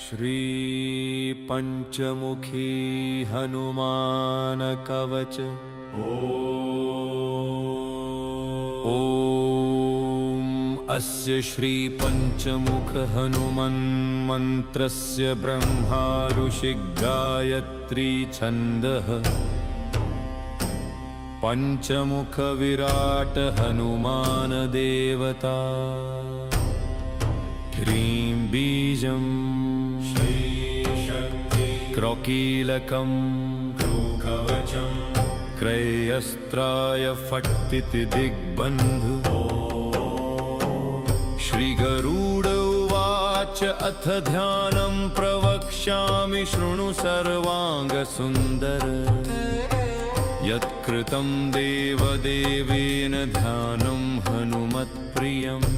श्री पंचमुखी हनुमान कवच। ओम अस्य श्री पंचमुख हनुमन् मंत्रस्य ब्रह्मा ऋषि गायत्री छन्दः। पंचमुख विराट हनुमान देवता। ह्रीं बीजं क्रौकीलकं कवचं क्रयस्त्राय फट्टिति दिग्बन्धु। श्रीगरुड उवाच अथ ध्यानं प्रवक्ष्यामि शृणु सर्वाङ्गसुन्दर। यत्कृतं देवदेवेन ध्यानं हनुमत्प्रियम्।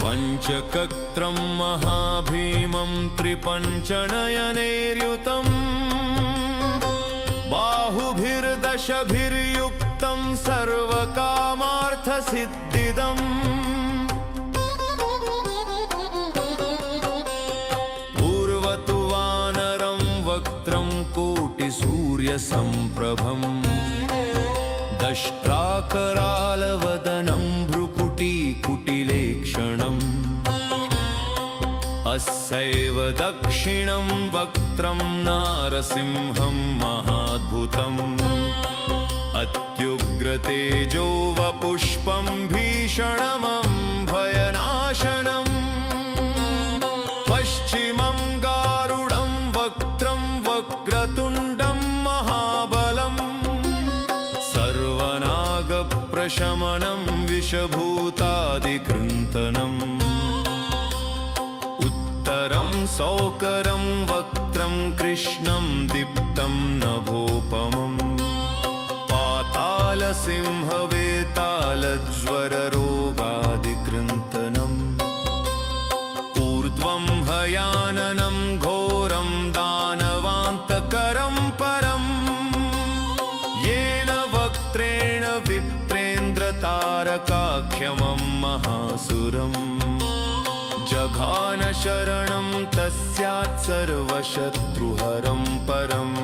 पंचकक्रं महाभीमं त्रिपञ्चनयनैर्युतं। बाहुभिर्दशभिर्युक्तं सर्वकामार्थसिद्धिदम्। पूर्वतु वानरं वक्त्रं कोटिसूर्यसम्प्रभम्। दष्ट्राकरालवदनं भ्रुकुटीकुटिलेक्षणम्। अस्यैव दक्षिणं वक्त्रं नारसिंहं महाद्भुतम्। अत्युग्रतेजो वपुष्पं भीषणमं भयनाशनम्। पश्चिमं गारुडं वक्त्रं वक्रतुण्डं महाबलम्। सर्वनागप्रशमनं विषभूतादिकृन्तनम्। उत्तरं सौकरं वक्त्रं कृष्णं दीप्तं नभोपमम्। पातालसिंहवेतालज्वररोगादिकृन्तनम्। ऊर्ध्वं हयाननं घोरं दानवान्तकरं परम्। येन वक्त्रेण विप्रेन्द्रतारकाख्यमं महासुरम्। जघान शरणं तस्यात् सर्वशत्रुहरं परम्।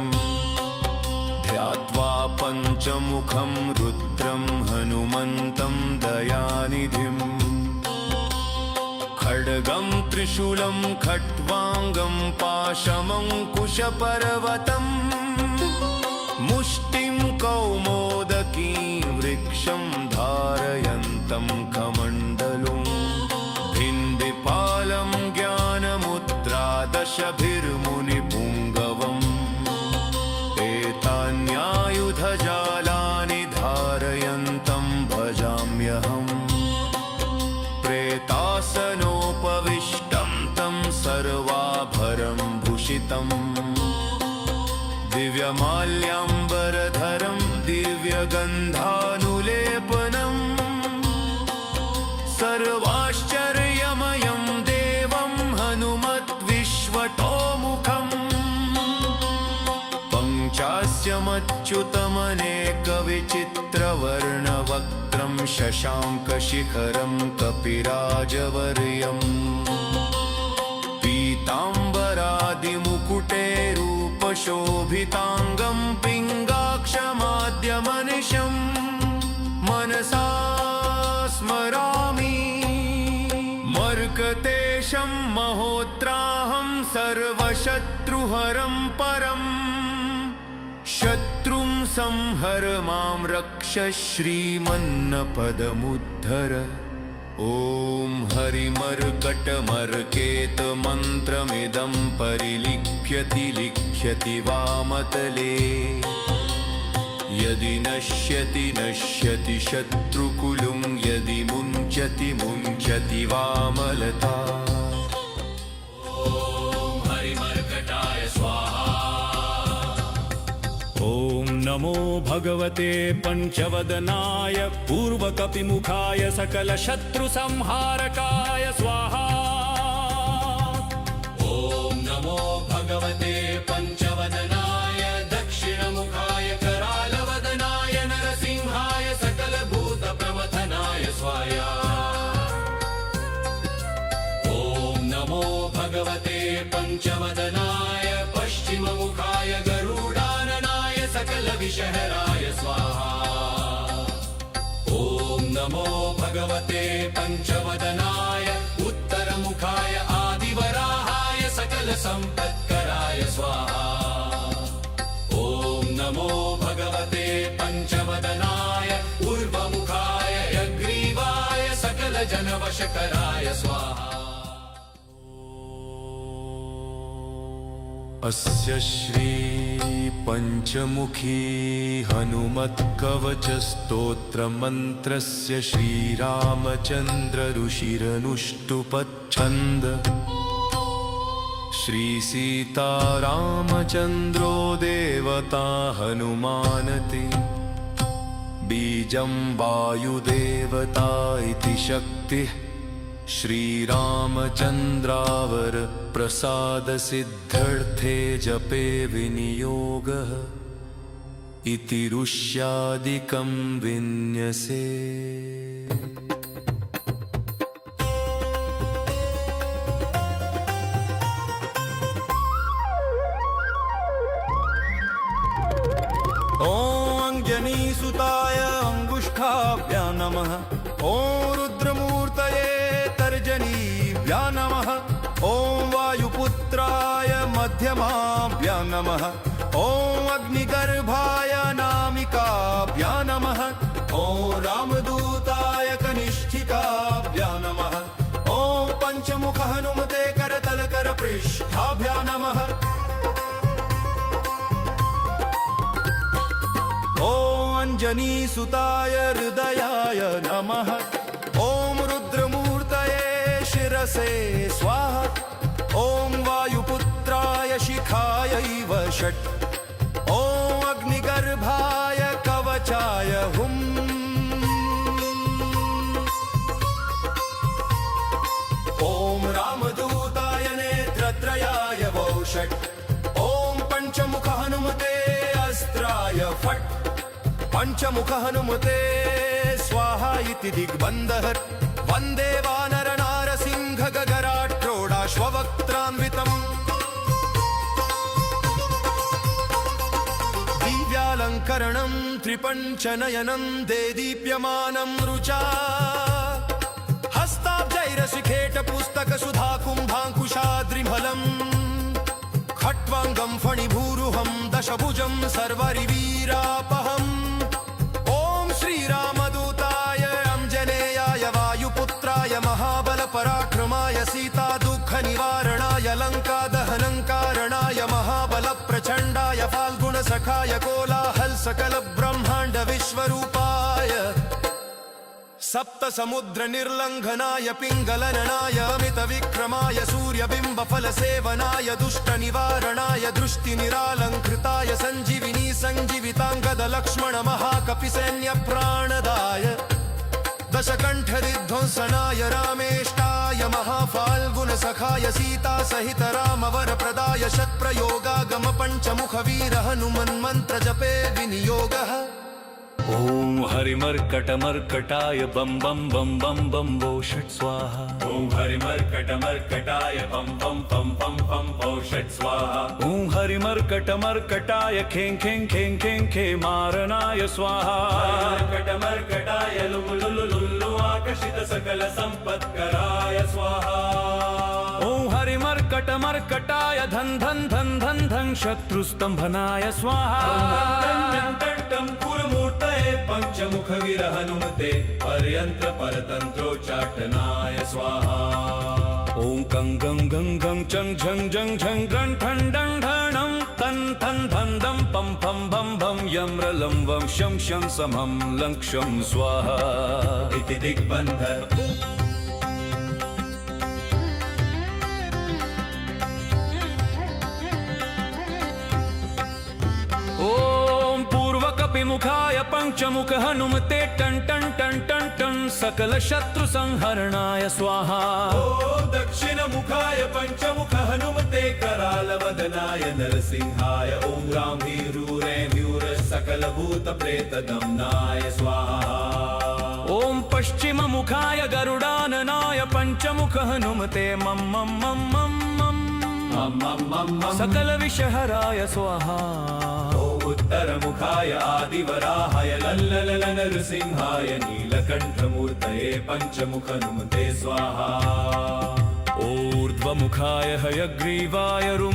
ध्यात्वा पञ्चमुखं रुद्रं हनुमन्तं दयानिधिम्। खड्गं त्रिशूलं खट्वाङ्गं पाशमङ्कुशपर्वतम्। मुष्टिं कौमोदकीं वृक्षं धारयन्तं कमण्डलुम्। भिन्दिपालं ज्ञानमुद्रादशभिर्मुनिपुङ्गवम्। एतान्यायुधजालानि धारयन्तं भजाम्यहम्। प्रेतासनोपविष्टं तं सर्वाभरणं भूषितम्। दिव्यमाल्याम्बरधरं दिव्यगन्धानुलेपनम्। सर्वाश्चर्यमयं देवं हनुमद्विश्वतोमुखम्। पञ्चास्यमच्युतमनेकविचित्रवर्णवक्त्रं शशाङ्कशिखरं कपिराजवर्यम्। पीताम्बरादिमुकुटैरूपशोभिताङ्गं पिङ्गाक्षमाद्यमनिशम्। मनसा स्मरामि मर्कतेशं महोत्राहं सर्वशत्रुहरं परम्। शत्रुं संहर मां रक्ष श्रीमन्नपदमुद्धर। ॐ हरिमर्कटमर्केतमन्त्रमिदं परिलिख्यति वामतले। यदि नश्यति नश्यति शत्रुकुलुं। यदि मुञ्चति वामलता। ॐ हरिमर्कटाय स्वाहा। ॐ नमो भगवते पंचवदनाय पूर्वकपिमुखाय सकलशत्रुसंहारकाय स्वाहा। ॐ नमो भगवते पंचवदनाय दक्षिणमुखाय करालवदनाय नरसिंहाय सकलभूतप्रमथनाय स्वाहा। ॐ नमो भगवते पञ्चवदनाय पश्चिममुखाय गरुडाननाय सकलविषहराय स्वाहा ॐ नमो भगवते पञ्चवदनाय उत्तरमुखाय आदिवराहाय सकलसम्पत्कराय स्वाहा ॐ नमो भगवते पञ्चवदनाय पूर्वमुखाय यग्रीवाय सकलजनवशकराय स्वाहा अस्य श्री पंचमुखी हनुमत्कवचस्तोत्रमन्त्रस्य श्रीरामचन्द्र ऋषिरनुष्टुपच्छन्द श्रीसीतारामचन्द्रो देवता हनुमानते बीजं वायुदेवता इति शक्तिः श्रीरामचन्द्रावर प्रसादसिद्धर्थे जपे विनियोगः इति ऋष्यादिकं विन्यसे सुताय अंगुष्ठाभ्यां नमः ॐ रुद्रमूर्तये तर्जनीभ्यां नमः ॐ वायुपुत्राय मध्यमाभ्यां नमः ॐ अग्निगर्भाय नामिकाभ्यां नमः ॐ रामदूताय कनिष्ठिकाभ्यां नमः ॐ पञ्चमुख हनुमते करतलकरपृष्ठाभ्यां नमः अंजनीसुताय हृदयाय नमः ॐ रुद्रमूर्तये शिरसे स्वाहा ॐ वायुपुत्राय शिखायै षट् ॐ अग्निगर्भाय कवचाय हुम् ॐ रामदूताय नेत्रत्रयाय षट् ॐ पञ्चमुख हनुमते अस्त्राय फट् पंचमुख हनुमते स्वाहा इति दिग्बन्धः वन्दे वानर नारसिंह गगराट्रोडाश्ववक्त्रान्वितम् दिव्यालङ्करणं त्रिपञ्चनयनं देदीप्यमानं रुचा हस्ताब्जैरशिखेटपुस्तकसुधाकुम्भाङ्कुशाद्रिमलम् खट्वाङ्गं फणिभूरुहं दशभुजं सर्वरिवीरापहम् महाबलपराक्रमाय सीता दुःख निवारणाय लंका दहनं कारणाय महाबल प्रचंडाय फाल्गुण सखाय कोलाहल सकल ब्रह्मांड विश्वरूपाय सप्त समुद्र निर्लंघनाय पिंगलननाय अमित विक्रमाय सूर्यबिंब फल सेवनाय दुष्ट निवारणाय दृष्टि निरालंकृताय संजीविनी संजीवितांगद लक्ष्मण महाकपि सैन्य प्राणदाय दशकंठरिध्वंसनाय रामेष्टाय महाफाल्गुन सखाय सीता सहित रामवर प्रदाय शतप्रयोगागम पंचमुख वीर हनुमन् मंत्र जपे विनियोगः ॐ हरिमर्कटमर्कटाय बम बम बम बम बम वो षट् स्वाहा ॐ हरिमर्कटमर्कटाय बम बम बम बम बम वो षट् स्वाहा ॐ हरिमर्कटमर्कटाय खें खें खें खें खे मारनाय स्वाहा हरिमर्कटमर्कटाय लुलु लुलु लुलु आकर्षित सकल संपत्कराय स्वाहा ॐ हरिमर्कटमर्कटाय धन धन धन धन धन शत्रुस्तंभनाय स्वाहा पंचमुख वीर हनुमते पर्यंत्र परतंत्रोच्चाटनाय स्वाहा ॐ गं गं गं गं चं झं झं झं गं ठं डं ढणं तं थं धं दं पं फं भं भं यं रलं वं शं शं समं लं क्षं स्वाहा इति दिग्बन्धः मुखाय पंचमुख हनुमते टन टन टन टन टन सकल शत्रु संहरणाय स्वाहा ॐ दक्षिण मुखाय पंचमुख हनुमते कराल वदनाय नरसिंहाय ॐ गांभीरूरे म्यूर सकल भूत प्रेत दमनाय स्वाहा ॐ पश्चिम मुखाय गरुडाननाय पंचमुख हनुमते मम मम मम मम मम मम मम मम मम सकल विषहराय स्वाहा ॐ उत्तरमुखाय आदिवराहाय लल्ललल नरसिंहाय नीलकण्ठमूर्तये पञ्चमुखनुमते स्वाहा ऊर्ध्वमुखाय हयग्रीवाय रुं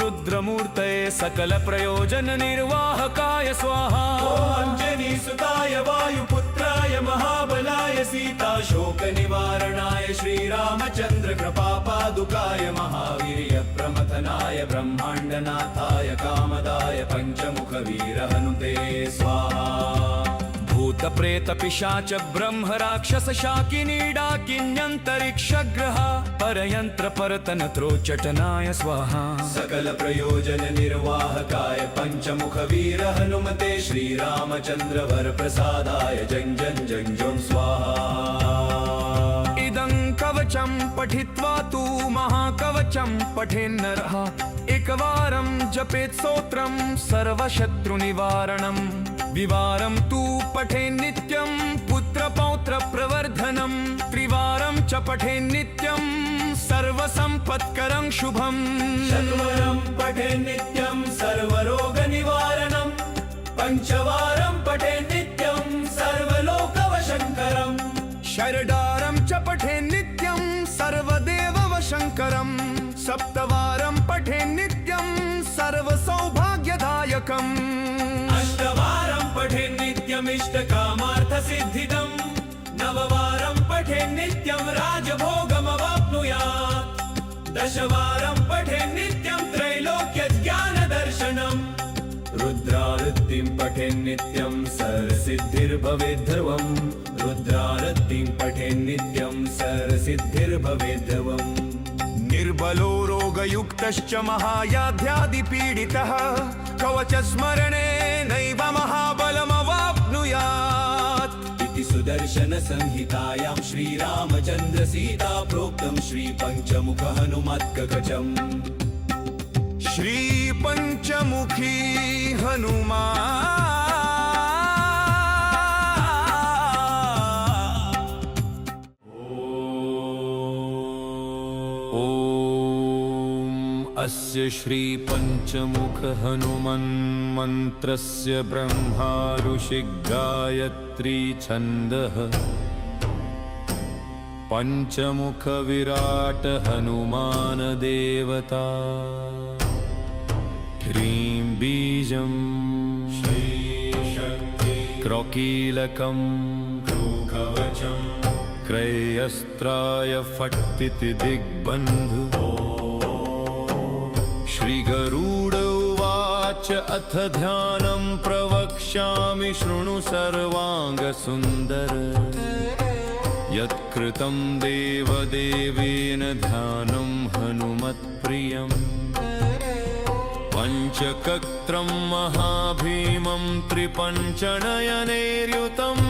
रुद्रमूर्तये सकल प्रयोजन निर्वाहकाय स्वाहा अञ्जनीसुताय वायुपुत्राय महाबलाय सीताशोकनिवारणाय श्रीरामचन्द्र कृपापादुकाय महावीर्य प्रमथनाय ब्रह्माण्डनाथाय कामदाय पञ्चमुखवीरहनुते स्वाहा भूत प्रेत पिशाच ब्रह्म राक्षस शाकिनी डाकिन्यन्तरिक्षग्रह परयन्त्र परतन त्रोचटनाय स्वाहा सकल प्रयोजन निर्वाहकाय पञ्चमुख वीर हनुमते श्रीरामचन्द्र वर प्रसादाय जं जं जं जं स्वाहा इदं कवचं पठित्वा तु महाकवचं पठेन्नरः एकवारं जपेत् स्तोत्रं सर्वशत्रुनिवारणं द्विवारं तु पठेन्नित्यं पुत्रपौत्र प्रवर्धनं त्रिवारं च पठेन्नित्यं सर्वसम्पत्करं शुभम् चत्वरं पठेन्नित्यं सर्वरोगनिवारणं पञ्चवारं पठेन्नित्यं सर्वलोकवशङ्करम् षडारं च पठेन्नित्यं सर्वदेववशङ्करं सप्तवारं पठेन्नित्यं सर्वसौभाग्यदायकम् अष्टवारं पठेन्नित्यमिष्टकामार्थसिद्धिदं नववारं पठेन्नित्यं राजभोगमवाप्नुयात् दशवारं पठेन्नित्यं त्रैलोक्यज्ञानदर्शनम् रुद्रारतिं पठेन्नित्यं सर्वसिद्धिर्भवेद्ध्रुवम् रुद्रारतिं पठेन्नित्यं सर्वसिद्धिर्भवेद्ध्रुवम् निर्बलो रोगयुक्तश्च महायाध्यादिपीडितः कवचस्मरणेनैव महाबलमवाप्नुयात् इति सुदर्शनसंहितायां श्रीरामचन्द्र सीता प्रोक्तं श्रीपञ्चमुख हनुमत्कवचम् श्रीपञ्चमुखी अस्य श्रीपञ्चमुख हनुमन्मन्त्रस्य ब्रह्मा ऋषिः गायत्री छन्दः पञ्चमुख विराट हनुमान देवता ह्रीं बीजं क्रौकीलकं कवचं क्रयस्त्राय फट्टिति दिग्बन्धु श्रीगरुड उवाच अथ ध्यानं प्रवक्ष्यामि शृणु सर्वाङ्गसुन्दर यत्कृतं देवदेवेन ध्यानं हनुमत्प्रियम् पञ्चकत्रं महाभीमं त्रिपञ्चनयनैर्युतम्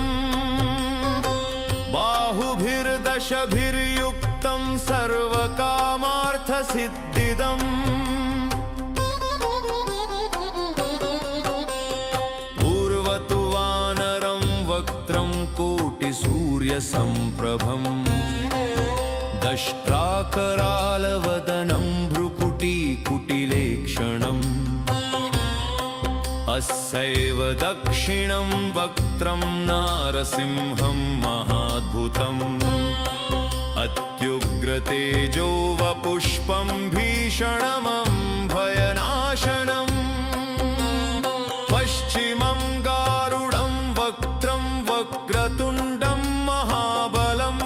बाहुभिर्दशभिर्युक्तं सर्वकामार्थसिद्धिदम् पूर्वतु वानरं वक्त्रं कोटिसूर्यसम्प्रभम् दष्ट्राकरालवदनं भ्रुकुटीकुटिलेक्षणम् अस्यैव दक्षिणं वक्त्रं नारसिंहं महाद्भुतम् अत्युग्रतेजो वपुष्पं भीषणमं भयनाशनम् पश्चिमं गारुडं वक्त्रं वक्रतुण्डं महाबलम्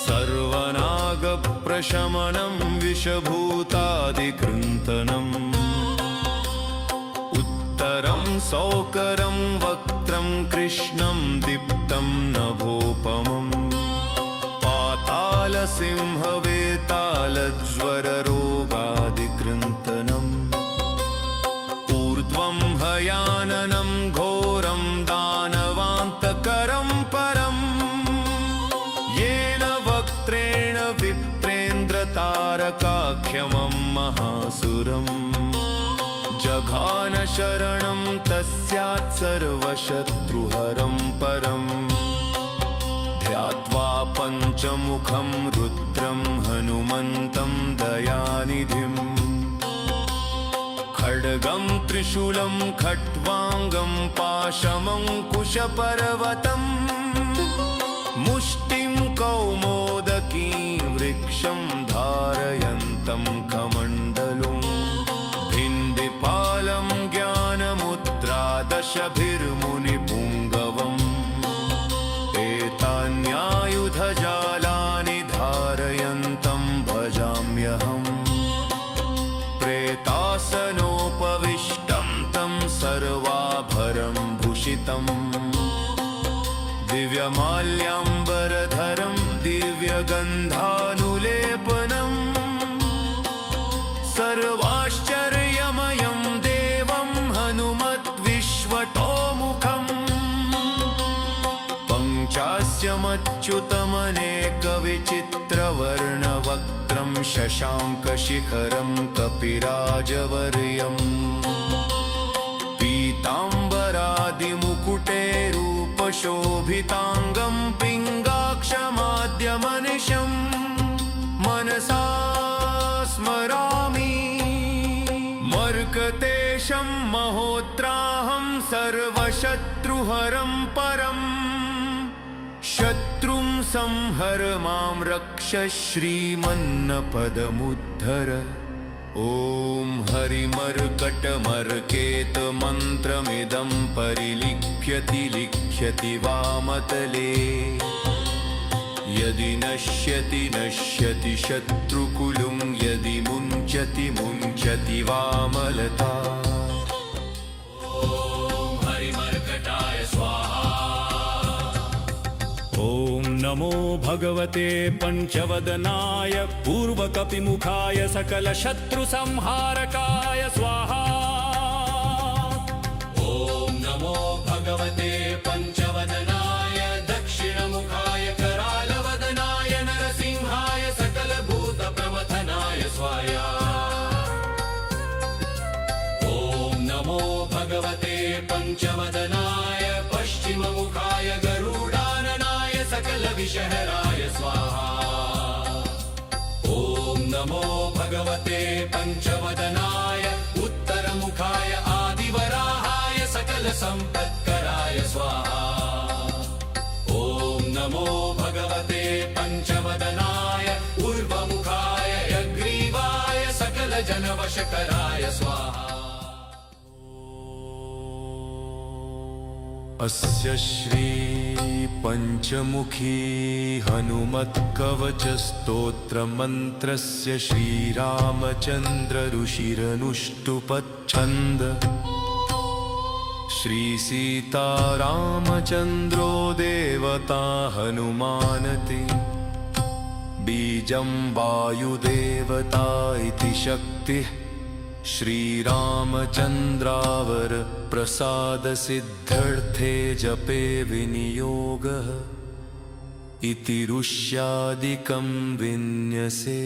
सर्वनागप्रशमनं विषभूतादिकृन्तनम् उत्तरं सौकरं वक्त्रं कृष्णं दीप्तं नभोपमम् पातालसिंहवेतालज्वररोगादिकृन्तनम् ऊर्ध्वं हयाननं घोरं दानवान्तकरं परम् येन वक्त्रेण विप्रेन्द्रतारकाख्यमं महासुरम् जघान शरणं तस्यात् सर्वशत्रुहरं परम् ध्यात्वा पञ्चमुखं रुद्रं हनुमन्तं दयानिधिम् खड्गं त्रिशूलं खट्वाङ्गं पाशमङ्कुशपर्वतम् मुष्टिं कौमोदकीं वृक्षं धारयन्तं कमण्डलुं भिन्दिपालं ज्ञानमुद्रादशभिर्मुनिपुङ्गवम् एतान्यायुधजालानि धारयन्तं भजाम्यहम् प्रेतासनोपविष्टं तं सर्वाभरणं भूषितम् दिव्यमाल्याम्बरधरं दिव्यगन्धानुलेपनम् सर्वाश्चर्यमयं देवं हनुमद्विश्वतोमुखम् पञ्चास्यमच्युतमनेकविचित्रवर्णवक्त्रं शशाङ्कशिखरं कपिराजवर्यम् पीताम्बरादिमुकुटैरूपशोभिताङ्गं पिङ्गाक्षमाद्यमनिशम् मनसा स्मरामि मर्कतेशं महोत्राहं सर्वशत्रुहरं परम् शत्रुं संहर मां रक्ष श्रीमन्नपदमुद्धर ॐ हरिमर्कटमर्केतमन्त्रमिदं परिलिख्यति लिख्यति वामतले यदि नश्यति नश्यति शत्रुकुलुं यदि मुञ्चति मुञ्चति वामलता हरिमर्कटाय स्वाहा। ॐ नमो भगवते पञ्चवदनाय पूर्वकपिमुखाय सकलशत्रुसंहारकाय स्वाहा। ॐ नमो भगवते पञ्चवदनाय दक्षिणमुखाय करालवदनाय नरसिंहाय सकलभूतप्रमथनाय स्वाहा। ॐ नमो भगवते पञ्चवदनाय पश्चिममुखाय गरुडाननाय सकलविषहराय स्वाहा। ॐ नमो भगवते पञ्चवदनाय उत्तरमुखाय आदिवराहाय सकलसम्पत्कराय स्वाहा। ॐ नमो भगवते पञ्चवदनाय पूर्वमुखाय यग्रीवाय सकलजनवशकराय स्वाहा। अस्य श्री पञ्चमुखी हनुमत्कवचस्तोत्रमन्त्रस्य श्रीरामचन्द्र ऋषिरनुष्टुपच्छन्द श्रीसीतारामचन्द्रो देवता हनुमानति बीजं वायुदेवता इति शक्तिः श्रीरामचन्द्रावर प्रसादसिद्ध्यर्थे जपे विनियोगः इति ऋष्यादिकं विन्यसे।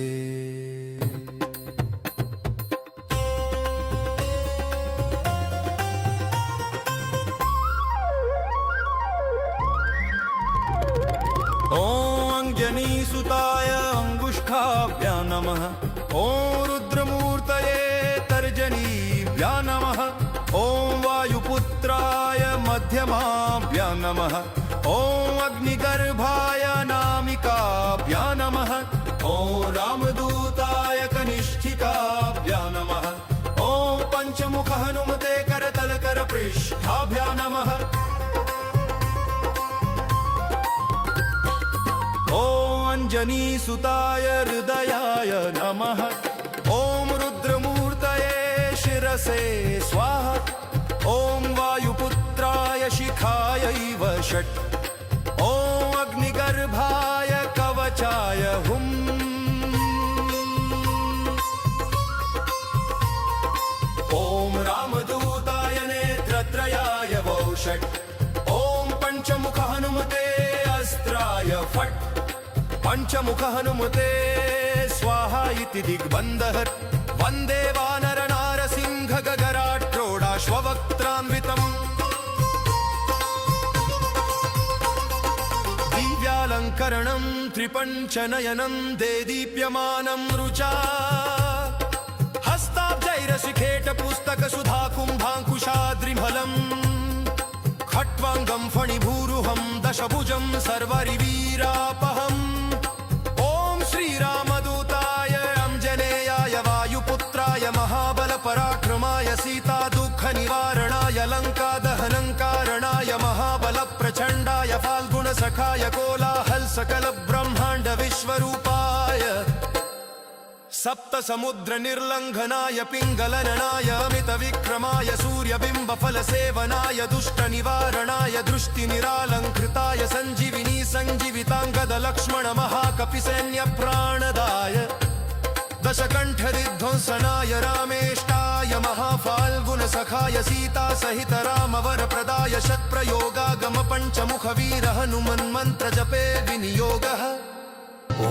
ॐ अञ्जनीसुताय अङ्गुष्ठाभ्यां नमः। ॐ रुद्रमूर्तये तर्जनीभ्यां नमः। ॐ वायुपुत्राय मध्यमाभ्यां नमः। ॐ अग्निगर्भाय नामिकाभ्यां नमः। ॐ रामदूताय कनिष्ठिकाभ्यां नमः। ॐ पञ्चमुख हनुमते करतलकरपृष्ठाभ्यां नमः। ॐ अञ्जनीसुताय हृदयाय नमः। ॐ रुद्रमूर्तये शिरसे स्वाहा। ॐ वायुपुत्राय शिखायैव षट्। ॐ अग्निगर्भाय कवचाय हुम्। ॐ रामदूताय नेत्रत्रयाय वौ षट्। ॐ पञ्चमुख हनुमते अस्त्राय फट्। पञ्चमुख हनुमते स्वाहा इति दिग्बन्धः। वन्दे वानर नारसिंह गगराट्रोडाश्ववक्त्रान्वितम्। त्रिवर्णं त्रिपञ्चनयनं देदीप्यमानं रुचा हस्ताब्जैरशिखेटपुस्तकसुधाकुम्भाङ्कुशाद्रिफलम् खट्वाङ्गं फणिभूरुहं दशभुजं सर्वरिवीरापहम् ॐ श्रीरामदूताय अंजनेयाय वायुपुत्राय महाबलपराक्रमाय सीतादुःखनिवारणाय लङ्कादहनङ्कारणाय महाबलप्रचण्डाय फाल्गुणसखाय कोलाहलसकलब्रह्माण्ड विश्वरूपाय सप्तसमुद्रनिर्लङ्घनाय पिङ्गलननाय अमितविक्रमाय सूर्यबिम्बफलसेवनाय दुष्टनिवारणाय दृष्टिनिरालङ्कृताय सञ्जीविनी सञ्जीविताङ्गदलक्ष्मणमहाकपिसैन्यप्राणदाय दशकण्ठविध्वंसनाय रामेष्टाय महाफाल्गुनसखाय सीतासहितरामवरप्रदाय शतप्रयोगागमपञ्चमुखवीर हनुमन्मन्त्रजपे विनियोगः ॐ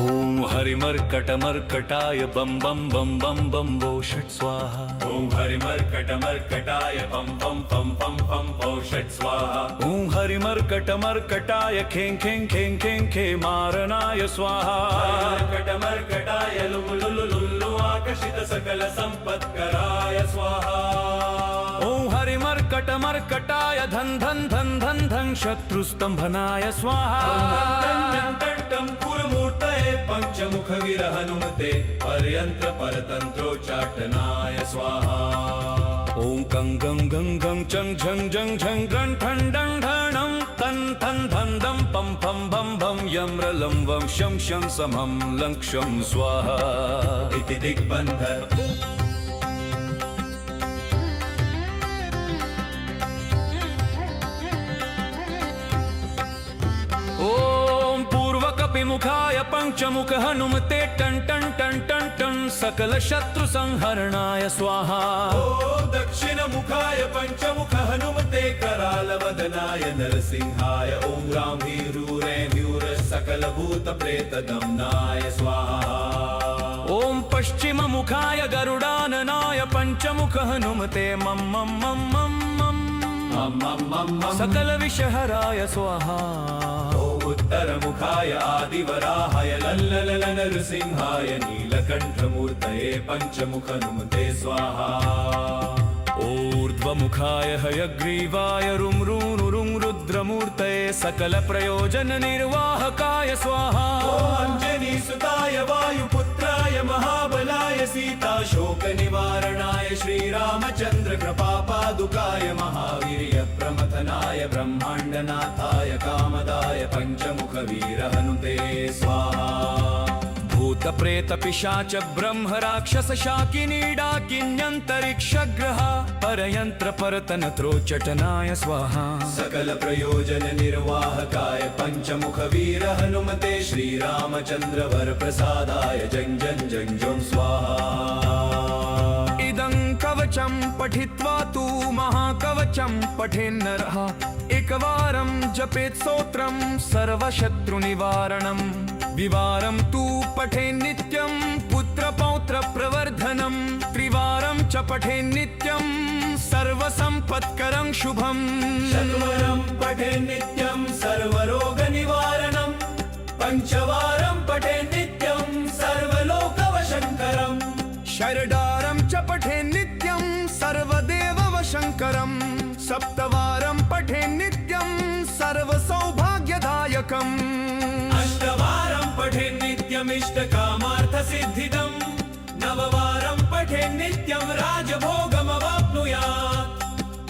हरिमर्कटमर्कटाय बं बं बं बं बं वो षट् स्वाहा ॐ हरिमर्कटमर्कटाय पं पं पं पं पं पौ षट् स्वाहा ॐ हरिमर्कटमर्कटाय खें खें खें खें खे मारणाय स्वाहा मर्कटमर्कटाय लुलु लुलु लुल्लु आकर्षित सकल संपत्कराय स्वाहा ॐ हरिमर्कटमर्कटाय धन धन धन धन धन शत्रुस्तंभनाय स्वाहा पुरमूर्तये पंचमुखवीर हनुमते पर्यंत्र परतंत्रोच्चाटनाय स्वाहा ॐ कं गं गं गं चं झं झं झं गं ठं डं ढणं तं थं धं दं पं फं भं भं यं रलं वं शं शं समं लं क्षं स्वाहा इति दिग्बन्धर ॐ पूर्वकपिमुखाय पञ्चमुख हनुमते टं टं टं टं टं सकल शत्रु संहरणाय स्वाहा ॐ दक्षिणमुखाय पंचमुख हनुमते करालवदनाय नरसिंहाय ॐ रामवीरूरेण्यूर सकल भूत प्रेत दम्नाय स्वाहा ॐ पश्चिममुखाय गरुडाननाय पञ्चमुख हनुमते मम मम मम मम मम सकल विषहराय स्वाहा ॐ उत्तरमुखाय आदिवराहाय लल्ललन नरसिंहाय नीलकण्ठमूर्तये पञ्चमुख हनुमते स्वाहा ऊर्ध्वमुखाय हयग्रीवाय रुं रुं रुं रुद्रमूर्तये सकल प्रयोजन निर्वाहकाय स्वाहा अंजनीसुताय वायुपुत्राय महाबलाय सीता शोक निवारणाय श्रीरामचंद्र कृपापादुकाय महावीर्य प्रमथनाय ब्रह्माण्डनाथाय कामदाय पञ्चमुख वीर हनुते स्वाहा भूत प्रेत पिशाच ब्रह्म राक्षस शाकिनी डाकिन्यन्तरिक्षग्रह परयंत्र परतन त्रोचटनाय स्वाहा सकल प्रयोजन निर्वाहकाय पञ्चमुख वीर हनुमते श्रीरामचंद्र वर प्रसादाय जं जं जं जं स्वाहा इदं कवचं पठित्वा तु महाकवचं पठेन्नरः एकवारं जपेत् स्तोत्रं सर्वशत्रुनिवारणम् द्विवारं तु पठेन्नित्यं पुत्रपौत्रप्रवर्धनं त्रिवारं च पठेन्नित्यं सर्वसम्पत्करं शुभम् चत्वरं पठेन्नित्यं सर्वरोगनिवारणं पञ्चवारं पठेन्नित्यं सर्वलोकवशङ्करम् षडारं च पठेन्नित्यं सर्वदेववशङ्करं सप्तवारं पठेन्नित्यं सर्वसौभाग्यदायकम् अष्टवारं पठेन्नित्यमिष्टकामार्थसिद्धिदम् नववारं पठेन्नित्यं राजभोगमवाप्नुयात्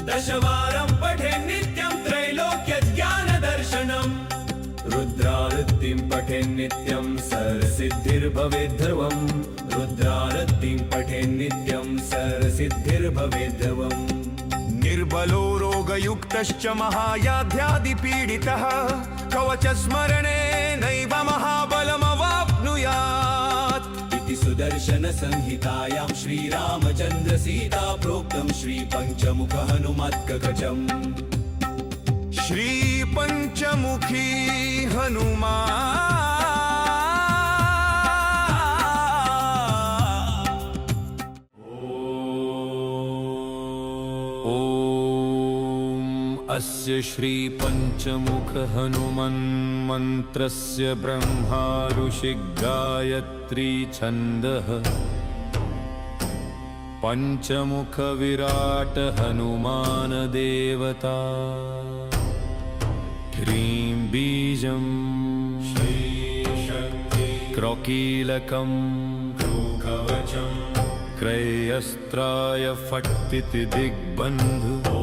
दशवारं पठेन्नित्यं त्रैलोक्यज्ञानदर्शनम् रुद्रारतिं पठेन्नित्यं सर्वसिद्धिर्भवेद्ध्रुवम् रुद्रारतिं पठेन्नित्यं सर्वसिद्धिर्भवेद्ध्रुवम् निर्बलो रोगयुक्तश्च महायाध्यादिपीडितः कवचस्मरणेनैव महाबलमवाप्नुयात् इति सुदर्शन संहितायां श्रीरामचन्द्र सीता प्रोक्तं श्रीपञ्चमुख हनुमत्कवचम् श्रीपञ्चमुखी हनुमान् अस्य श्री पंचमुख हनुमन्मन्त्रस्य ब्रह्मा ऋषि गायत्री छन्दः पंचमुख विराट हनुमान देवता ह्रीं बीजं क्रौकीलकं कवचं क्रयस्त्राय फट्टिति दिग्बन्धु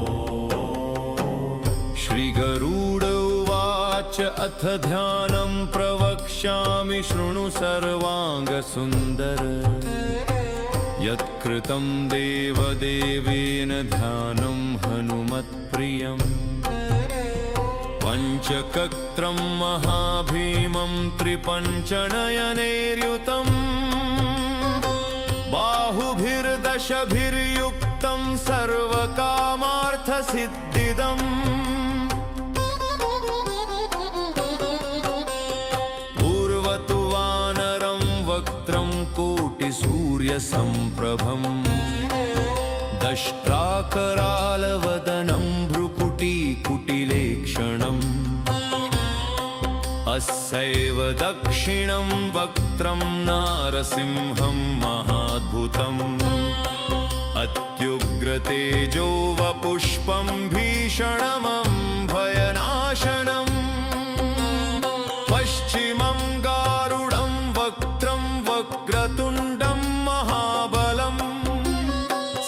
श्रीगरुड उवाच अथ ध्यानं प्रवक्ष्यामि शृणु सर्वाङ्गसुन्दर यत्कृतं देवदेवेन ध्यानं हनुमत्प्रियम् पञ्चकत्रं महाभीमं त्रिपञ्चनयनैर्युतं बाहुभिर्दशभिर्युक्तं सर्वकामार्थसिद्धिदम् पूर्वतु वानरं वक्त्रं कोटिसूर्यसम्प्रभम् दष्ट्राकरालवदनं भ्रुकुटीकुटिलेक्षणम् अस्यैव दक्षिणं वक्त्रं नारसिंहं महाद्भुतम् अत्युग्रतेजो वपुष्पं भीषणमं भयनाशनम् पश्चिमं गारुडं वक्त्रं वक्रतुण्डं महाबलम्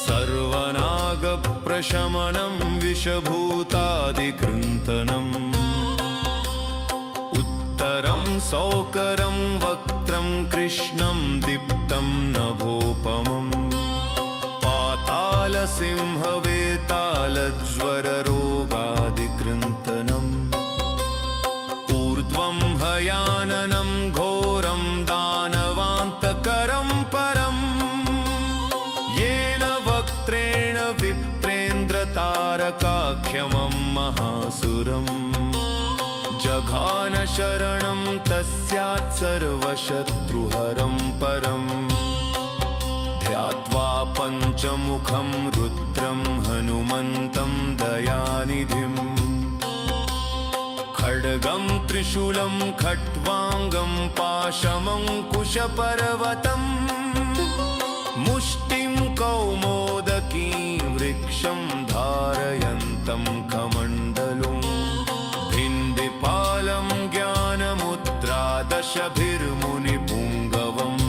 सर्वनागप्रशमनं विषभूतादिकृन्तनम् उत्तरं सौकरं वक्त्रं कृष्णं दीप्तं नभोपमम् पातालसिंहवेतालज्वररोगादिकृन्तनम् ऊर्ध्वं हयाननं घोरं दानवान्तकरं परम् येन वक्त्रेण विप्रेन्द्रतारकाख्यमं महासुरम् जघान शरणं तस्यात् सर्वशत्रुहरं परम् ध्यात्वा पञ्चमुखं रुद्रं हनुमन्तं दयानिधिम् खड्गं त्रिशूलं खट्वाङ्गं पाशमङ्कुशपर्वतम् मुष्टिं कौमोदकीं वृक्षं धारयन्तं कमण्डलुम् भिन्दिपालं ज्ञानमुद्रादशभिर्मुनिपुङ्गवम्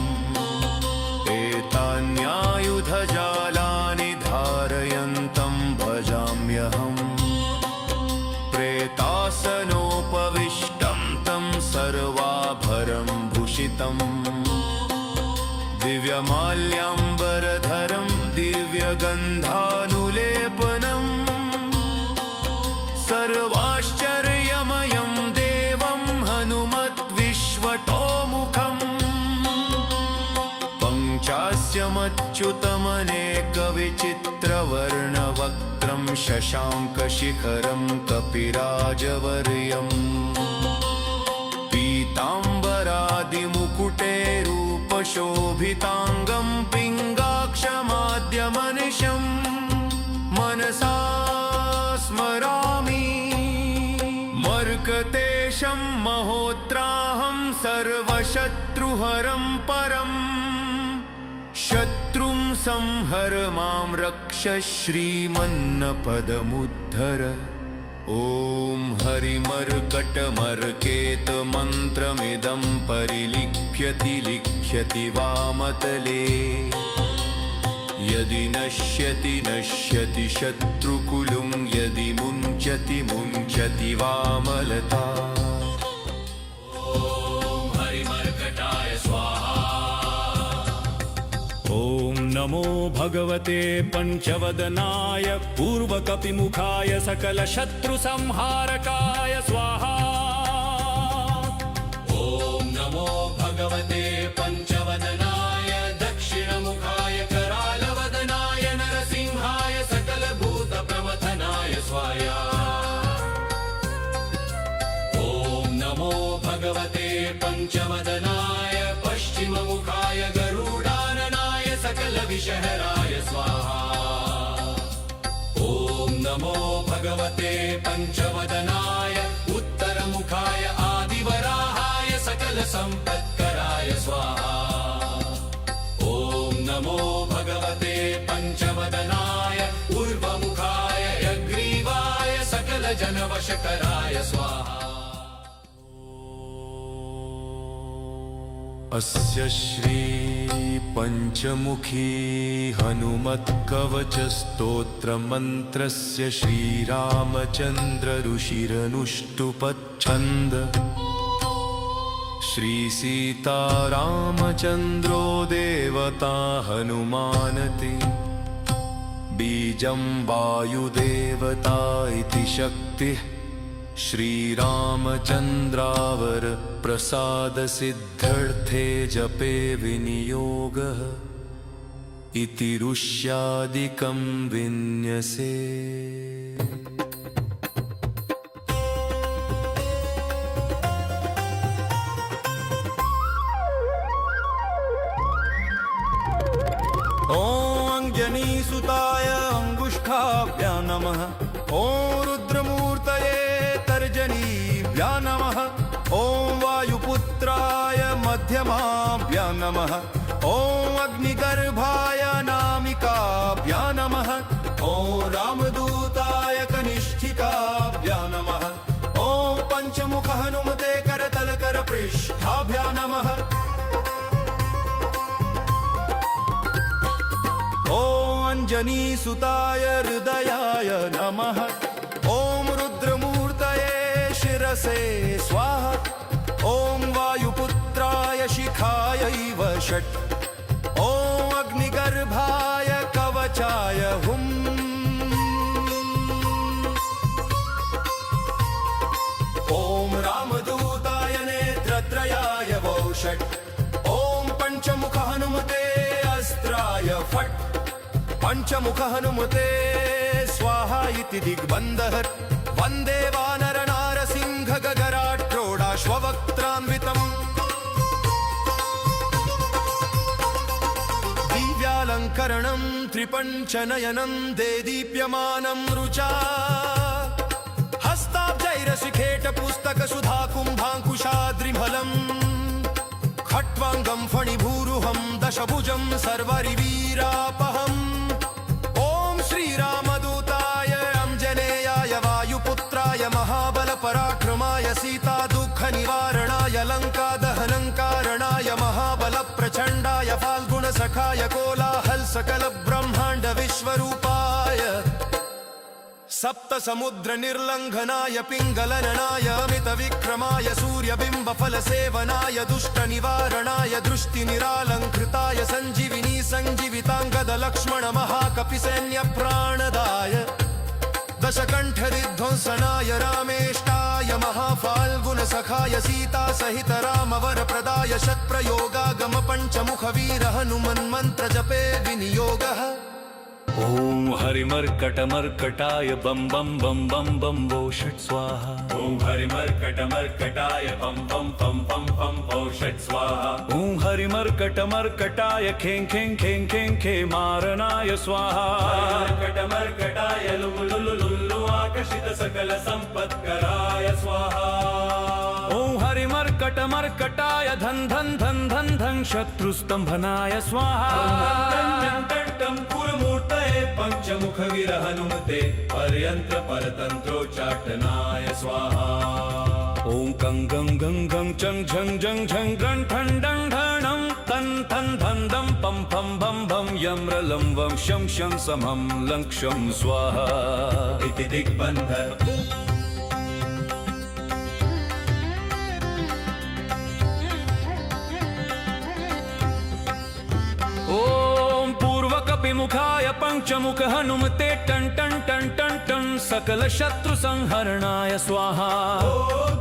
एतान्यायुधजालानि धारयन्तं भजाम्यहम् प्रेतासनोपविष्टं तं सर्वाभरणं भूषितम् दिव्यमाल्याम्बरधरं दिव्यगन्धानुलेपनम् सर्वाश्चर्यमयं देवं हनुमद्विश्वतोमुखम् पञ्चास्यमच्युतमनेकविचित्रवर्णवक्त्रं शशाङ्कशिखरं कपिराजवर्यम् पीताम्बरादिमुकुटैरूपशोभिताङ्गं पिङ्गाक्षमाद्यमनिशम् मनसा स्मरामि मर्कतेशं महोत्राहं सर्वशत्रुहरं परम् शत्रुं संहर मां रक्ष श्रीमन्नपदमुद्धर ॐ हरिमर्कटमर्केतमन्त्रमिदं परिलिख्यति लिख्यति वामतले यदि नश्यति नश्यति शत्रुकुलुं यदि मुञ्चति मुञ्चति वामलता हरिमर्कटाय स्वाहा। ॐ नमो भगवते पञ्चवदनाय पूर्वकपिमुखाय सकलशत्रुसंहारकाय स्वाहा। ॐ नमो भगवते पञ्चवदनाय दक्षिणमुखाय करालवदनाय नरसिंहाय सकलभूतप्रमथनाय स्वाहा। ॐ नमो भगवते पञ्चवदनाय पश्चिममुखाय गरुडाननाय सकलविषहराय स्वाहा। ॐ नमो भगवते भगवते पञ्चवदनाय उत्तरमुखाय आदिवराहाय सकलसम्पत्कराय स्वाहा ॐ नमो भगवते पञ्चवदनाय ऊर्ध्वमुखाय यग्रीवाय सकलजनवशकराय स्वाहा अस्य श्री पञ्चमुखी हनुमत्कवचस्तोत्रमन्त्रस्य श्रीरामचन्द्र ऋषिरनुष्टुपच्छन्द श्रीसीतारामचन्द्रो देवता हनुमानते बीजं वायुदेवता इति शक्तिः श्रीरामचन्द्रावर प्रसादसिद्धर्थे जपे विनियोगः इति ऋष्यादिकं विन्यसे अंजनीसुताय अंगुष्ठाभ्या नमः ॐ रुद्रमूर्तये तर्जनीभ्या नमः ॐ वायुपुत्राय मध्यमाभ्या नमः ॐ अग्निगर्भाय नामिकाभ्या नमः ॐ रामदूताय कनिष्ठिकाभ्या नमः ॐ पञ्चमुख हनुमते करतलकरपृष्ठाभ्या नमः ॐ अंजनीसुताय हृदयाय नमः ॐ रुद्रमूर्तये शिरसे स्वाहा ॐ वायुपुत्राय शिखायैव षट् ॐ अग्निगर्भाय कवचाय हुम् ॐ रामदूताय नेत्रत्रयाय वौ षट् ॐ पञ्चमुख हनुमते अस्त्राय फट् पञ्चमुख हनुमते स्वाहा इति दिग्बन्धः वन्दे वानर नारसिंह गगराट्रोडाश्ववक्त्रान्वितम् दिव्यालङ्करणं त्रिपञ्चनयनं देदीप्यमानं रुचा हस्ताब्जैरशिखेटपुस्तकसुधाकुम्भाङ्कुशाद्रिफलम् खट्वाङ्गं फणिभूरुहं दशभुजं सर्वरिवीरापहम् श्रीरामदूताय अंजनेयाय वायुपुत्राय महाबलपराक्रमाय सीतादुःखनिवारणाय लङ्कादहनङ्कारणाय महाबलप्रचण्डाय फाल्गुणसखाय कोलाहलसकलब्रह्माण्ड विश्वरूपाय सप्तसमुद्रनिर्लङ्घनाय पिङ्गलननाय अमितविक्रमाय सूर्यबिम्बफलसेवनाय दुष्टनिवारणाय दृष्टिनिरालङ्कृताय सञ्जीविनी सञ्जीविताङ्गदलक्ष्मण महाकपिसैन्यप्राणदाय दशकण्ठविध्वंसनाय रामेष्टाय महाफाल्गुनसखाय सीतासहित रामवरप्रदाय शतप्रयोगागमपञ्चमुखवीर हनुमन्मन्त्रजपे विनियोगः ॐ हरिमर्कटमर्कटाय बम बम बम बम बम वो षट् स्वाहा ॐ हरिमर्कटमर्कटाय पं पं पं पं पं पौ षट् स्वाहा ॐ हरिमर्कटमर्कटाय खें खें खें खें खे मारणाय स्वाहा मर्कटमर्कटाय लुलुलुलुलु आकर्षित सकल सम्पत्कराय स्वाहा ॐ हरिमर्कटमर्कटाय धन धन धन धन धन शत्रुस्तंभनाय स्वाहा कुरमूर्तये पञ्चमुखवीर हनुमते पर्यन्त्र परतन्त्रोच्चाटनाय स्वाहा ॐ गं गं गं गं चं झं झं झं गं ठं डं ढणं तं थं धं दं पं फं भं भं यं रलं वं शं शं समं लं क्षं स्वाहा इति दिग्बन्धः ॐ पूर्वकपिमुखाय पञ्चमुख हनुमते टं टं टं टं टं सकल शत्रु संहरणाय स्वाहा ॐ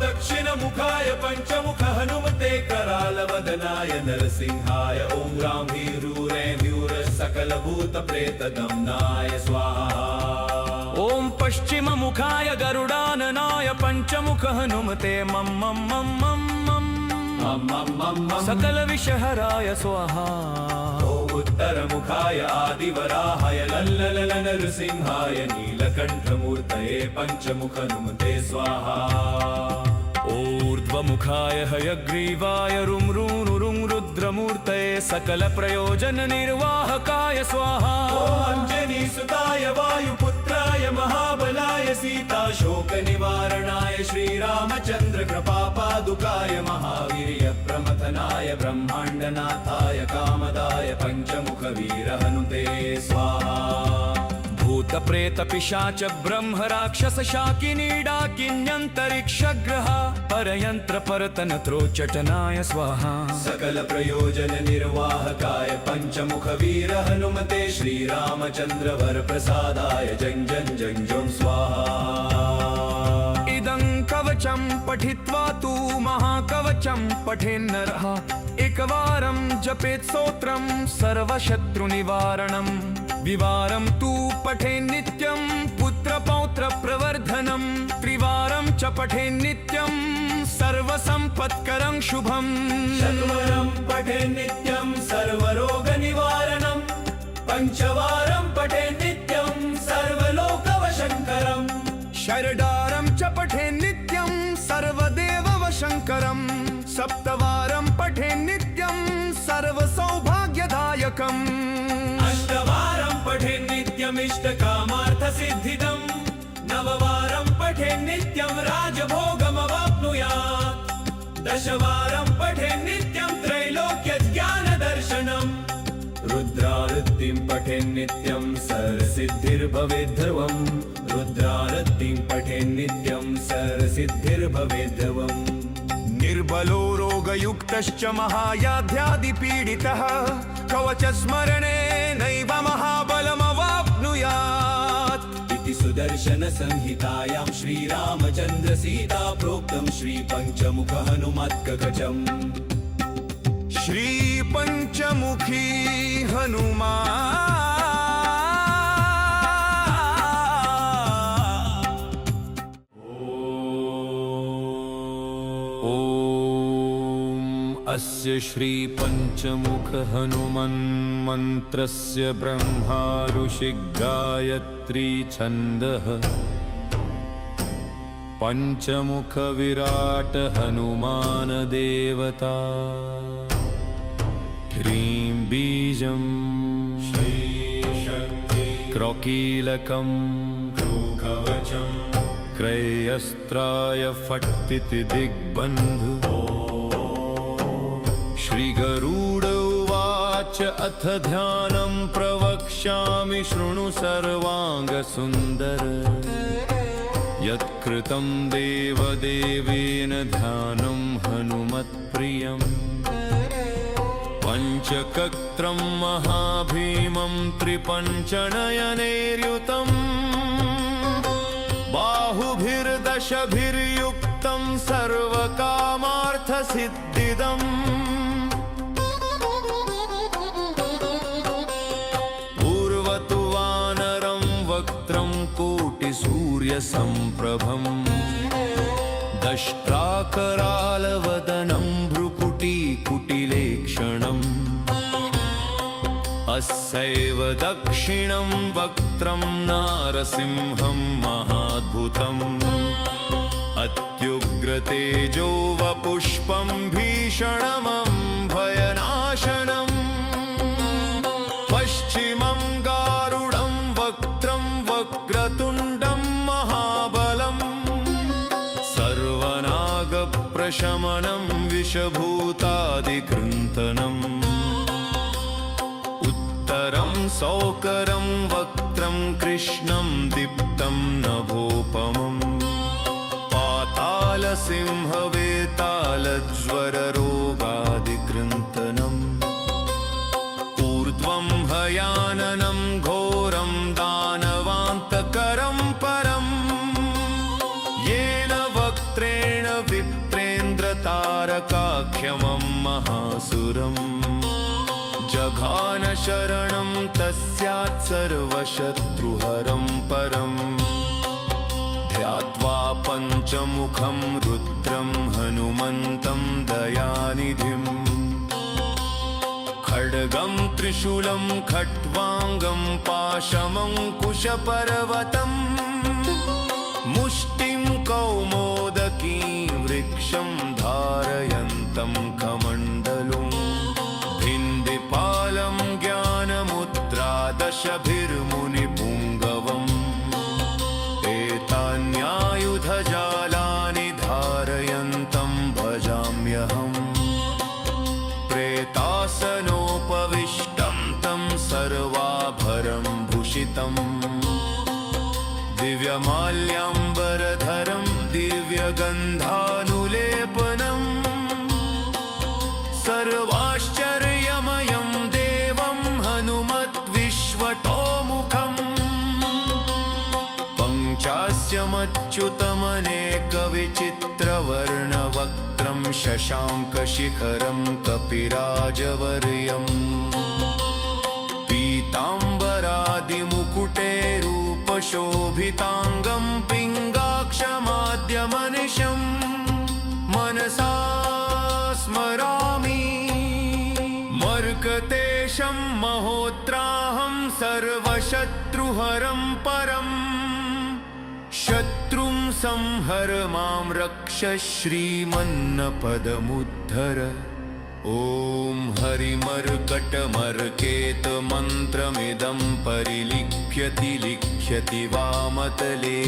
दक्षिणमुखाय पञ्चमुख हनुमते करालवदनाय नरसिंहाय ॐ रामवीरूरैर्व्यूर सकलभूतप्रेतदम्नाय स्वाहा ॐ पश्चिममुखाय गरुडाननाय पञ्चमुख हनुमते मम मम मम मम मम सकल विषहराय स्वाहा ॐ उत्तरमुखाय आदिवराहाय लल्ललन नृसिंहाय नीलकण्ठमूर्तये पञ्चमुख हनुमते स्वाहा ऊर्ध्वमुखाय हयग्रीवाय रुं रुद्रमूर्तये सकलप्रयोजननिर्वाहकाय स्वाहा अञ्जनीसुताय वायुपुत्राय महाबलाय सीताशोकनिवारणाय श्रीरामचन्द्र कृपापादुकाय महावीर्यप्रमथनाय ब्रह्माण्डनाथाय कामदाय पञ्चमुखवीरहनुते स्वाहा भूतप्रेतपिशाच ब्रह्म राक्षस शाकिनी डाकिन्यन्तरिक्षग्रह परयन्त्र परतनत्रोच्चटनाय स्वाहा सकल प्रयोजन निर्वाहकाय पञ्चमुख वीर हनुमते श्रीरामचन्द्र वरप्रसादाय जं जं जं जं स्वाहा इदं कवचं पठित्वा तु महाकवचं पठेन्नरः एकवारं जपेत् स्तोत्रं सर्वशत्रुनिवारणम् द्विवारं तु पठेन्नित्यं पुत्रपौत्रप्रवर्धनं त्रिवारं च पठेन्नित्यं सर्वसम्पत्करं शुभम् चत्वरं पठेन्नित्यं सर्वरोगनिवारणं पञ्चवारं पठेन्नित्यं सर्वलोकवशङ्करम् षडारं च पठेन्नित्यं सर्वदेववशङ्करं सप्तवारं पठेन्नित्यं सर्वसौभाग्यदायकम् अष्टवारं पठेन्नित्यमिष्टकामार्थसिद्धिदम् नववारं पठेन्नित्यं राजभोगमवाप्नुयात् दशवारं पठेन्नित्यं त्रैलोक्यज्ञानदर्शनम् रुद्रारतिं पठेन्नित्यं सर्वसिद्धिर्भवेद्ध्रुवम् रुद्रारतिं पठेन्नित्यं सर्वसिद्धिर्भवेद्ध्रुवम् निर्बलो रोगयुक्तश्च महायाध्यादिपीडितः कवचस्मरणेनैव महाबलमवाप्नुयात् इति सुदर्शन संहितायां श्रीरामचन्द्र सीता प्रोक्तं श्रीपञ्चमुख हनुमत्कवचम् श्रीपञ्चमुखी अस्य श्रीपञ्चमुख हनुमन्मन्त्रस्य ब्रह्मा ऋषि गायत्री छन्दः पञ्चमुख विराट हनुमान देवता ह्रीं बीजं क्रौकीलकं कवचं क्रयस्त्राय फट्टिति दिग्बन्धु श्रीगरुड उवाच अथ ध्यानं प्रवक्ष्यामि शृणु सर्वाङ्गसुन्दर यत्कृतं देवदेवेन ध्यानं हनुमत्प्रियम् पञ्चकत्रं महाभीमं त्रिपञ्चनयनैर्युतम् बाहुभिर्दशभिर्युक्तं सर्वकामार्थसिद्धिदम् पूर्वतु वानरं वक्त्रं कोटिसूर्यसम्प्रभम् दष्ट्राकरालवदनं भ्रुकुटीकुटिलेक्षणम् अस्यैव दक्षिणं वक्त्रं नारसिंहं महाद्भुतम् अत्युग्रतेजो वपुष्पं भीषणमं भयनाशनम् पश्चिमं गारुडं वक्त्रं वक्रतुण्डं महाबलम् सर्वनागप्रशमनं विषभूतादिकृन्तनम् उत्तरं सौकरं वक्त्रं कृष्णं दीप्तं नभोपमम् पातालसिंहवेतालज्वररोगादिकृन्तनम् ऊर्ध्वं हयाननं घोरं दानवान्तकरं परम् येन वक्त्रेण विप्रेन्द्रतारकाख्यमं महासुरम् जघान शरणं तस्यात् सर्वशत्रुहरं परम् ध्यात्वा पञ्चमुखं रुद्रं हनुमन्तं दयानिधिम् खड्गं त्रिशूलं खट्वाङ्गं पाशमङ्कुशपर्वतम् मुष्टिं कौमोदकीं वृक्षं धारयन्तं कमण्डलुं भिन्दिपालं ज्ञानमुद्रादशभिर्मुनिपुङ्गवम् एतान्यायुधजालानि धारयन्तं भजाम्यहम् प्रेतासनोपविष्टं तं सर्वाभरणं भूषितम् दिव्यमाल्याम्बरधरं दिव्यगन्धानुलेपनम् सर्वाश्चर्यमयं देवं हनुमद्विश्वतोमुखम् पञ्चास्यमच्युतमनेकविचित्रवर्णवक्त्रं शशाङ्कशिखरं कपिराजवर्यम् पीताम्बरादिमुकुटैरूपशोभिताङ्गं पिङ्गाक्षमाद्यमनिशं मनसा स्मरामि मर्कतेशं महोत्राहं सर्वशत्रुहरं परम् शत्रुं संहर मां रक्ष श्रीमन्नपदमुद्धर ॐ हरिमर्कटमर्केतमन्त्रमिदं परिलिख्यति लिख्यति वामतले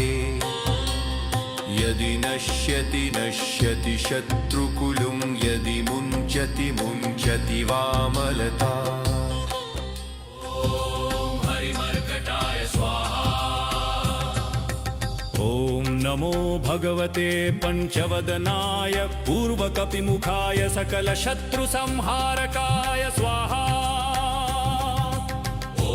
यदि नश्यति नश्यति शत्रुकुलुं यदि मुञ्चति मुञ्चति वामलता ॐ नमो भगवते पञ्चवदनाय पूर्वकपिमुखाय सकलशत्रुसंहारकाय स्वाहा। ॐ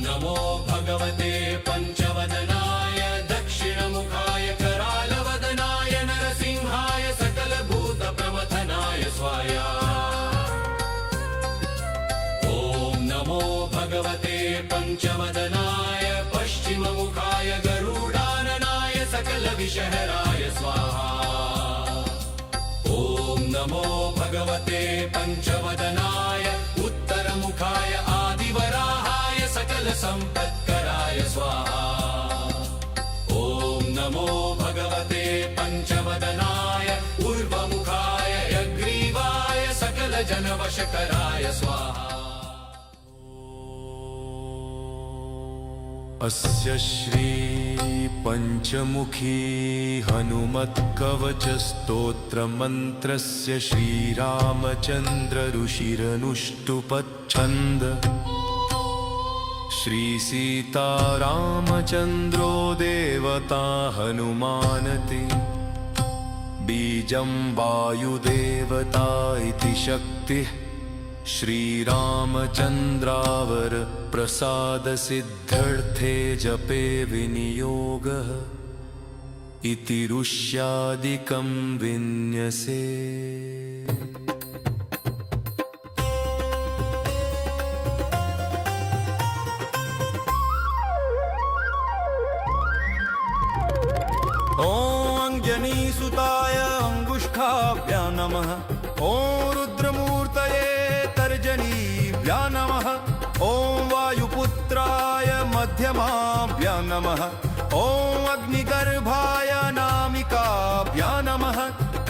नमो भगवते पञ्चवदनाय दक्षिणमुखाय करालवदनाय नरसिंहाय सकलभूतप्रमथनाय स्वाहा। ॐ नमो भगवते पञ्चवदनाय पश्चिममुखाय गरुडाननाय सकलविषहराय स्वाहा। ॐ नमो भगवते पञ्चवदनाय उत्तरमुखाय आदिवराहाय सकलसम्पत्कराय स्वाहा। ॐ नमो भगवते पञ्चवदनाय ऊर्ध्वमुखाय यग्रीवाय सकलजनवशकराय स्वाहा। अस्य श्री पञ्चमुखी हनुमत्कवचस्तोत्रमन्त्रस्य श्रीरामचन्द्र ऋषिरनुष्टुपच्छन्द श्रीसीतारामचन्द्रो देवता हनुमानते बीजं वायुदेवता इति शक्तिः श्रीरामचन्द्रावर प्रसादसिद्धर्थे जपे विनियोगः इति ऋष्यादिकं विन्यसे। ॐ अञ्जनीसुताय अङ्गुष्ठाभ्यां नमः। ॐ रुद्रमूर्तये तर्जनीभ्यां नमः। ॐ वायुपुत्राय मध्यमाभ्यां नमः। ॐ अग्निगर्भाय नामिकाभ्यां नमः।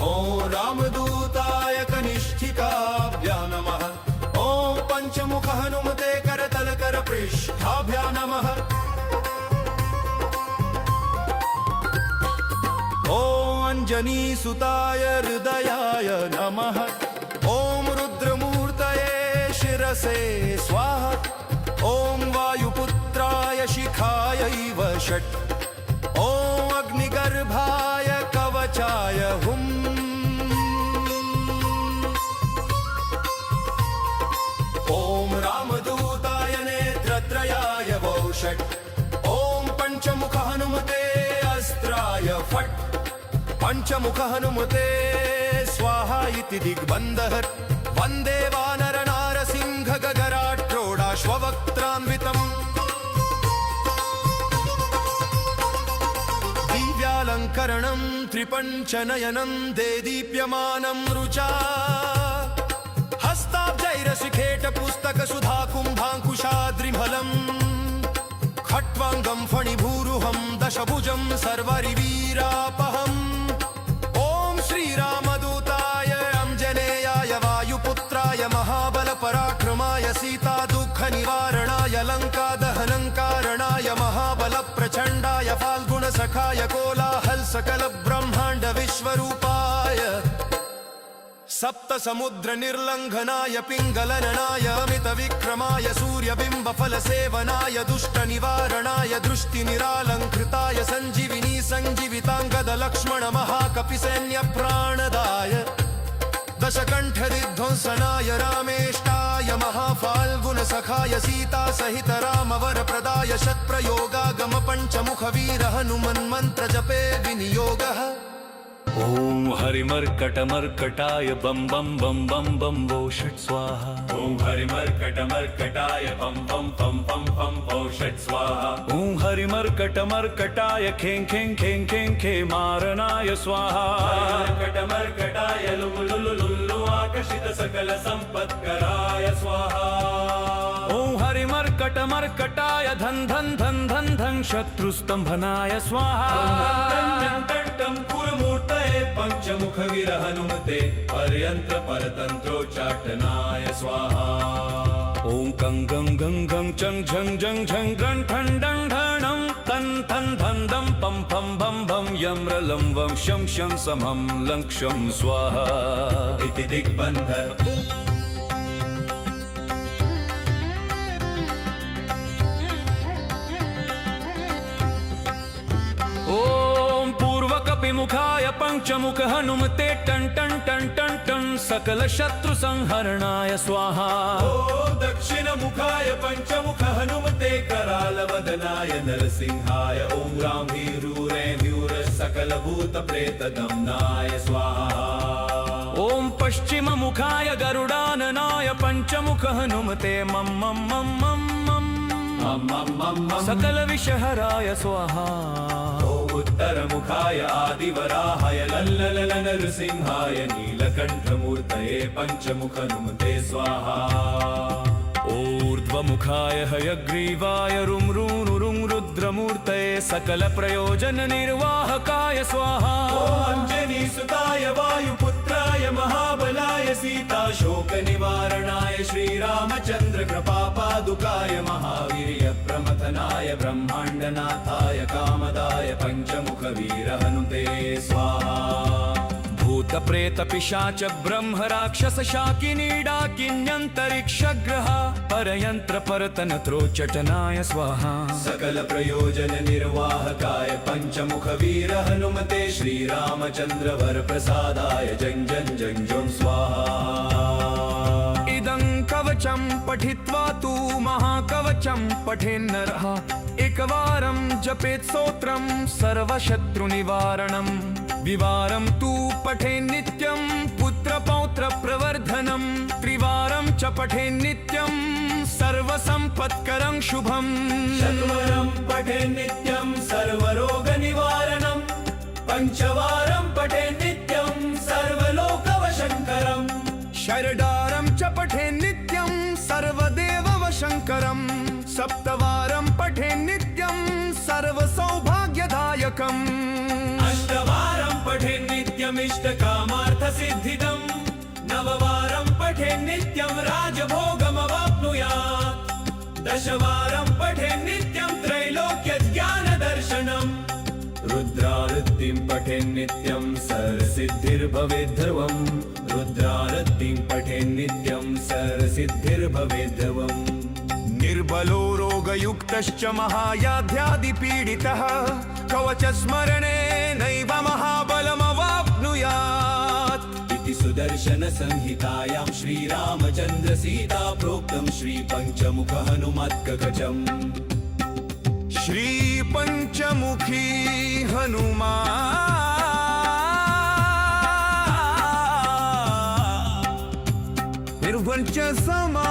ॐ रामदूताय कनिष्ठिकाभ्यां नमः। ॐ पञ्चमुख हनुमते करतलकरपृष्ठाभ्यां नमः। ॐ अञ्जनीसुताय हृदयाय नमः। ॐ रुद्रमूर्तये शिरसे स्वाहा। ॐ वायुपुत्राय शिखायैव षट्। ॐ अग्निगर्भाय कवचाय हुम्। ॐ रामदूताय नेत्रत्रयाय वौ षट्। ॐ पञ्चमुख हनुमते अस्त्राय फट्। पञ्चमुख हनुमते स्वाहा इति दिग्बन्धः। वन्दे वानर नारसिंह गगराट्रोडाश्ववक्त्रान्वितम्। दिव्यालङ्करणं त्रिपञ्चनयनं देदीप्यमानं रुचा। हस्ताब्जै वैरशिखेट पुस्तक सुधा कुम्भाङ्कुशाद्रिफलम् खट्वाङ्गं फणिभूरुहं दशभुजं सर्वरिवीरापहम् ॐ श्रीरामदूताय अंजनेयाय वायुपुत्राय महाबलपराक्रमाय सीता दुःखनिवारणाय लङ्कादहनङ्कारणाय महाबलप्रचण्डाय फाल्गुणसखाय कोलाहल सकल ब्रह्माण्ड विश्वरूपाय सप्त समुद्र निर्लंघनाय पिंगलननाय अमित विक्रमाय सूर्यबिंब फल सेवनाय दुष्ट निवारणाय दृष्टि निरालंकृताय संजीविनी संजीवितांगद लक्ष्मण महाकपि सैन्य प्राणदाय दशकंठ विध्वंसनाय रामेष्टाय महाफाल्गुन सखाय सीता सहित रामवर प्रदाय शतप्रयोगागम पंचमुख वीर हनुमन् मंत्र जपे विनियोगः ॐ हरिमर्कटमर्कटाय बम बम बम बम बम वो षट् स्वाहा ॐ हरिमर्कटमर्कटाय पं पं पं पं पं पौ षट् स्वाहा ॐ हरिमर्कटमर्कटाय खें खें खें खें खे मारनाय स्वाहा मर्कटमर्कटाय लुलु लुलु लुल्लु आकर्षित सकल संपत्कराय स्वाहा ॐ हरिमर्कटमर्कटाय धन धन धन धन धन शत्रुस्तंभनाय स्वाहा कुरमूर्तये पंचमुख वीर हनुमते पर्यंत्र परतंत्रोच्चाटनाय स्वाहा ॐ कं गं गं गं चं झं झं झं गं ठं डं ढणं तं थं धं दं पं फं भं भं यं रलं वं शं शं समं लं क्षं स्वाहा इति दिग्बन्धर ॐ पूर्वकपिमुखाय पञ्चमुख हनुमते टं टं टं टं टं सकल शत्रु संहरणाय स्वाहा ॐ दक्षिणमुखाय पंचमुख हनुमते करालवदनाय नरसिंहाय ॐ रामवीरूरैर्यूर सकल भूत प्रेत दम्नाय स्वाहा ॐ पश्चिममुखाय गरुडाननाय पञ्चमुख हनुमते मम मम मम मम मम सकल विषहराय स्वाहा उत्तरमुखाय आदिवराहाय लल्लल नरसिंहाय नीलकण्ठमूर्तये पञ्चमुख हनुमते स्वाहा ऊर्ध्वमुखाय हयग्रीवाय रुं रुं रुद्रमूर्तये सकल प्रयोजन निर्वाहकाय स्वाहा अंजनीसुताय वायुपुत्राय महाबलाय सीता शोक निवारणाय श्रीरामचंद्र कृपापादुकाय महावीर्य प्रमथनाय ब्रह्माण्डनाथाय कामदाय पञ्चमुख वीर हनुते स्वाहा भूत प्रेत पिशाच ब्रह्म राक्षस शाकिनी डाकिन्यन्तरिक्षग्रह परयंत्र परतन त्रोच्चटनाय स्वाहा सकल प्रयोजन निर्वाहकाय पंचमुख वीर हनुमते श्रीरामचंद्र वर प्रसादाय जं जं जं जं स्वाहा इदं कवचं पठित्वा तु महाकवचं पठेन्नरः एकवारं जपेत् स्तोत्रं सर्वशत्रुनिवारणं विवारं तु पठेन्नित्यं पुत्रपौत्र प्रवर्धनं त्रिवारं च पठेन्नित्यं सर्वसम्पत्करं शुभम् चतुरं पठेन्नित्यं सर्वरोगनिवारणं पञ्चवारं पठेन्नित्यं सर्वलोकवशङ्करम् षडारं च पठेन्नित्यं सर्वदेववशङ्करं सप्तवारं पठेन्नित्यं सर्वसौभाग्यदायकम् अष्टवारं पठेन्नित्यमिष्टकामार्थसिद्धिदम् नववारं पठेन्नित्यं राजभोगमवाप्नुयात् दशवारं पठेन्नित्यं त्रैलोक्यज्ञानदर्शनम् रुद्रारतिं पठेन्नित्यं सर्वसिद्धिर्भवेद्धवम् रुद्रारतिं पठेन्नित्यं सर्वसिद्धिर्भवेद्धवम् निर्बलो रोगयुक्तश्च महायाध्यादिपीडितः कवचस्मरणे नैव महाबलमवाप्नुयात् इति सुदर्शन संहितायां श्रीरामचन्द्र सीता प्रोक्तं श्रीपञ्चमुख हनुमत्कवचम् श्रीपञ्चमुखी हनुमान् निर्वञ्च समा